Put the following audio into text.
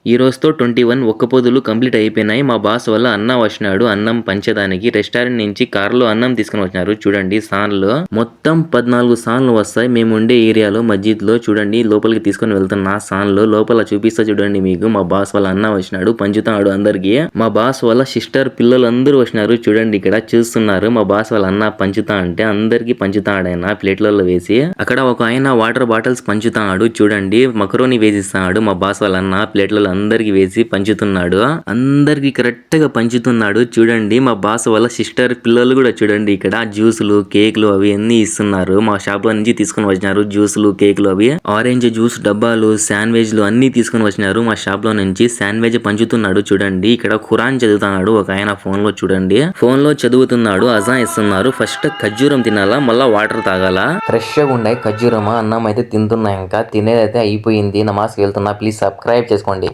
ఈ రోజుతో 21 ఒక్క పొద్దులు కంప్లీట్ అయిపోయినాయి. మా బాస్ వల్ల అన్న వచ్చినాడు అన్నం పంచడానికి. రెస్టారెంట్ నుంచి కార్లో అన్నం తీసుకుని వచ్చినారు. చూడండి సాన్లు మొత్తం 14 సాన్లు వస్తాయి. మేము ఉండే ఏరియాలో మస్జిద్ లో చూడండి లోపలికి తీసుకొని వెళ్తున్నా సాన్లు లోపల చూపిస్తా చూడండి మీకు. మా బాస్ వాళ్ళ అన్న వచ్చినాడు పంచుతాడు అందరికి. మా బాస్ వాళ్ళ సిస్టర్ పిల్లలందరూ వచ్చినారు. చూడండి ఇక్కడ చూస్తున్నారు. మా బాస్ వాళ్ళ అన్న పంచుతా అంటే అందరికి పంచుతాడైనా ప్లేట్లలో వేసి. అక్కడ ఒక ఆయన వాటర్ బాటిల్స్ పంచుతాడు. చూడండి మకరోని వేసిస్తాడు. మా బాస్ వాళ్ళ అన్న ప్లేట్లలో అందరికి వేసి పంచుతున్నాడు. అందరికి కరెక్ట్ గా పంచుతున్నాడు. చూడండి మా బాస్ వాళ్ళ సిస్టర్ పిల్లలు కూడా చూడండి ఇక్కడ జ్యూసులు కేకులు అవి అన్ని ఇస్తున్నారు. మా షాప్ లో నుంచి తీసుకుని వచ్చినారు జ్యూసులు కేకులు అవి. ఆరెంజ్ జ్యూస్ డబ్బాలు శాండ్విచ్లు అన్ని తీసుకుని వచ్చినారు. మా షాప్ లో నుంచి శాండ్విచ్ పంచుతున్నాడు. చూడండి ఇక్కడ ఖురాన్ చదువుతున్నాడు ఒక ఆయన ఫోన్ లో. చూడండి ఫోన్ లో చదువుతున్నాడు. అజాన్ ఇస్తున్నారు. ఫస్ట్ ఖర్జూరం తినాలా మళ్ళా వాటర్ తాగాల. ఫ్రెష్ గా ఉండే ఖర్జూరమా అన్నం అయితే తింటున్నా. ఇంకా తినేదైతే అయిపోయింది. నమాజ్కి వెళ్తున్నా. ప్లీజ్ సబ్స్క్రైబ్ చేసుకోండి.